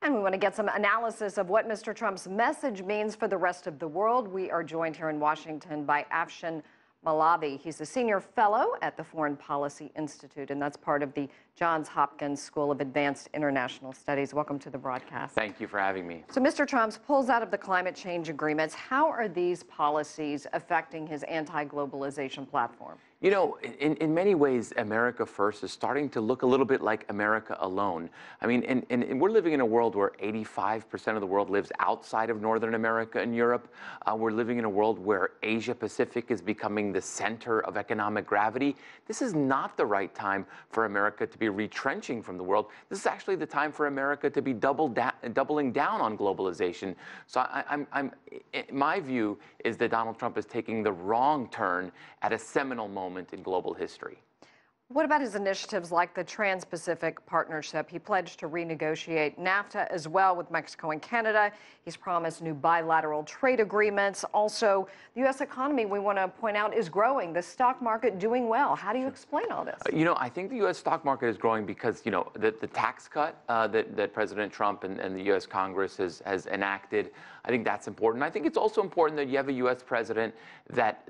And we want to get some analysis of what Mr. Trump's message means for the rest of the world. We are joined here in Washington by Afshin Molavi. He's a senior fellow at the Foreign Policy Institute, and that's part of the Johns Hopkins School of Advanced International Studies. Welcome to the broadcast. Thank you for having me. So Mr. Trump pulls out of the climate change agreements. How are these policies affecting his anti-globalization platform? You know, in many ways, America First is starting to look a little bit like America Alone. I mean, and we're living in a world where 85% of the world lives outside of Northern America and Europe. We're living in a world where Asia Pacific is becoming the center of economic gravity. This is not the right time for America to be retrenching from the world. This is actually the time for America to be doubling down on globalization. So my view is that Donald Trump is taking the wrong turn at a seminal moment in global history. What about his initiatives like the Trans-Pacific Partnership? He pledged to renegotiate NAFTA as well with Mexico and Canada. He's promised new bilateral trade agreements. Also, the U.S. economy, we want to point out, is growing. The stock market doing well. How do you explain all this? You know, I think the U.S. stock market is growing because, you know, the tax cut that President Trump and the U.S. Congress has enacted, I think that's important. I think it's also important that you have a U.S. president that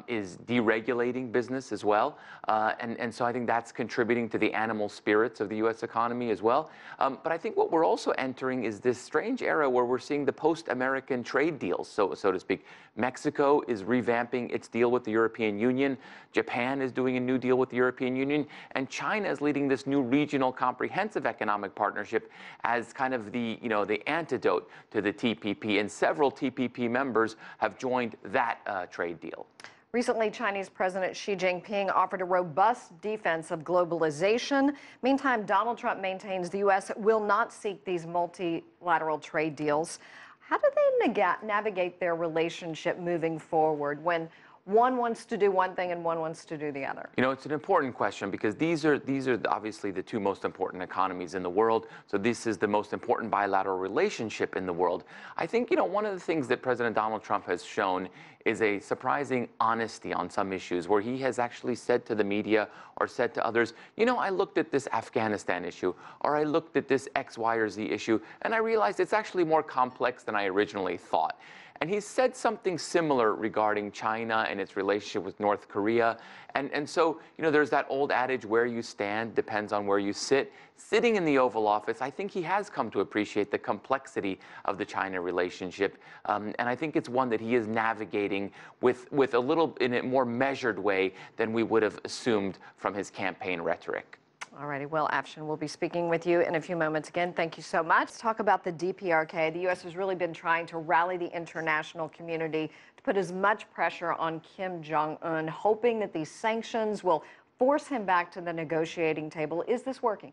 is deregulating business as well. And so I think that's contributing to the animal spirits of the U.S. economy as well. But I think what we're also entering is this strange era where we're seeing the post-American trade deals, so to speak. Mexico is revamping its deal with the European Union. Japan is doing a new deal with the European Union. And China is leading this new regional comprehensive economic partnership as kind of the, you know, the antidote to the TPP. And several TPP members have joined that trade deal. Recently, Chinese President Xi Jinping offered a robust defense of globalization. Meantime, Donald Trump maintains the U.S. will not seek these multilateral trade deals. How do they navigate their relationship moving forward when one wants to do one thing and one wants to do the other? You know, it's an important question because these are obviously the two most important economies in the world. So this is the most important bilateral relationship in the world. I think, you know, one of the things that President Donald Trump has shown is a surprising honesty on some issues where he has actually said to the media or said to others, you know, I looked at this Afghanistan issue or I looked at this X, Y, or Z issue and I realized it's actually more complex than I originally thought. And he said something similar regarding China and its relationship with North Korea. And so, you know, there's that old adage, where you stand depends on where you sit. Sitting in the Oval Office, I think he has come to appreciate the complexity of the China relationship. And I think it's one that he is navigating with a little, in a more measured way than we would have assumed from his campaign rhetoric. All righty. Well, Afshin, we'll be speaking with you in a few moments again. Thank you so much. Let's talk about the DPRK. The U.S. has really been trying to rally the international community to put as much pressure on Kim Jong-un, hoping that these sanctions will force him back to the negotiating table. Is this working?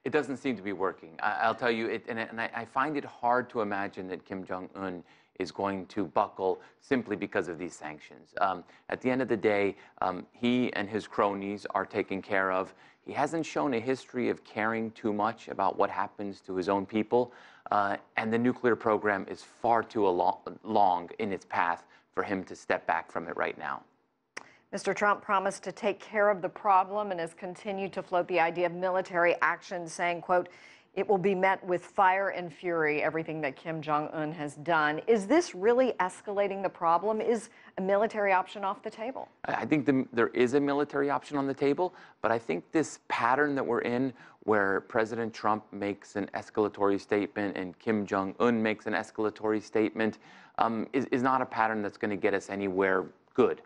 It doesn't seem to be working. I'll tell you, and I find it hard to imagine that Kim Jong-un is going to buckle simply because of these sanctions. At the end of the day, he and his cronies are taken care of. He hasn't shown a history of caring too much about what happens to his own people, and the nuclear program is far too long in its path for him to step back from it right now. Mr. Trump promised to take care of the problem and has continued to float the idea of military action, saying, quote, it will be met with fire and fury, everything that Kim Jong-un has done. Is this really escalating the problem? Is a military option off the table? I think there is a military option on the table, but I think this pattern that we're in, where President Trump makes an escalatory statement and Kim Jong-un makes an escalatory statement, is not a pattern that's going to get us anywhere good.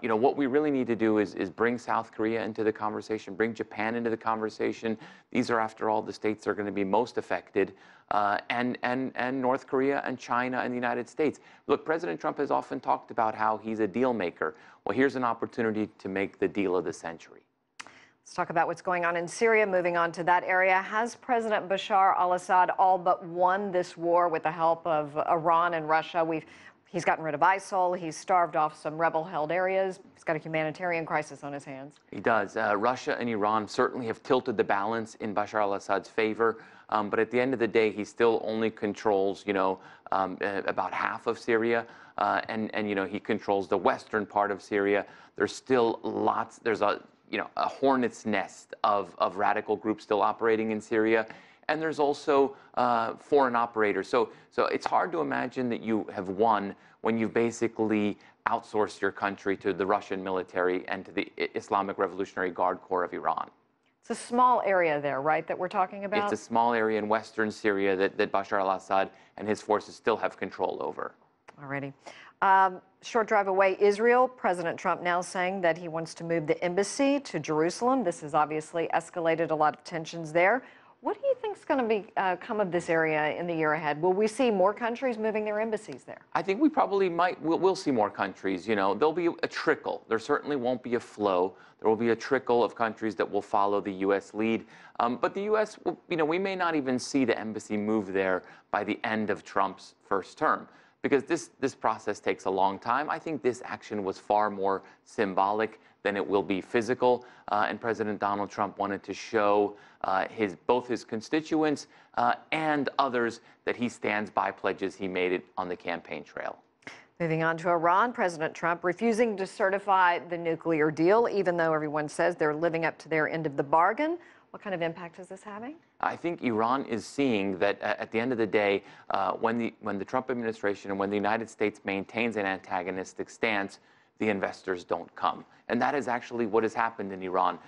You know, what we really need to do is bring South Korea into the conversation, bring Japan into the conversation. These are, after all, the states that are going to be most affected, and North Korea and China and the United States. Look, President Trump has often talked about how he's a deal maker. Well, here's an opportunity to make the deal of the century. Let's talk about what's going on in Syria. Moving on to that area, has President Bashar al-Assad all but won this war with the help of Iran and Russia? He's gotten rid of ISIL. He's starved off some rebel-held areas. He's got a humanitarian crisis on his hands. He does. Russia and Iran certainly have tilted the balance in Bashar al-Assad's favor. But at the end of the day, he still only controls, you know, about half of Syria. And you know, he controls the western part of Syria. There's still lots. There's a hornet's nest of radical groups still operating in Syria. and there's also foreign operators. So it's hard to imagine that you have won when you basically outsourced your country to the Russian military and to the Islamic Revolutionary Guard Corps of Iran. It's a small area there, right, that we're talking about? It's a small area in western Syria that Bashar al-Assad and his forces still have control over. Alrighty. Short drive away, Israel. President Trump now saying that he wants to move the embassy to Jerusalem. This has obviously escalated a lot of tensions there. What do you think is going to come of this area in the year ahead? Will we see more countries moving their embassies there? I think we probably we'll see more countries. You know, there'll be a trickle. There certainly won't be a flow. There will be a trickle of countries that will follow the U.S. lead. But the U.S., we may not even see the embassy move there by the end of Trump's first term, because this process takes a long time. I think this action was far more symbolic than it will be physical. And President Donald Trump wanted to show both his constituents and others that he stands by pledges he made it on the campaign trail. Moving on to Iran, President Trump refusing to certify the nuclear deal, even though everyone says they're living up to their end of the bargain. What kind of impact is this having? I think Iran is seeing that at the end of the day, when the Trump administration and when the United States maintains an antagonistic stance, the investors don't come. And that is actually what has happened in Iran.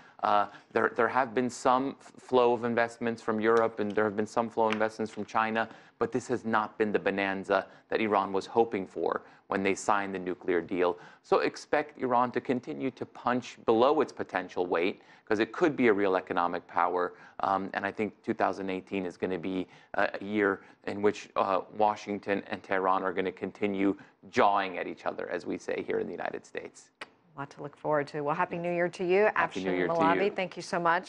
There have been some flow of investments from Europe, and there have been some flow of investments from China, but this has not been the bonanza that Iran was hoping for when they signed the nuclear deal. So expect Iran to continue to punch below its potential weight, because it could be a real economic power. And I think 2018 is going to be a year in which Washington and Tehran are going to continue jawing at each other, as we say here in the United States. A lot to look forward to. Well, Happy New Year to you. Happy New Year Afshin to you. Molavi, thank you so much.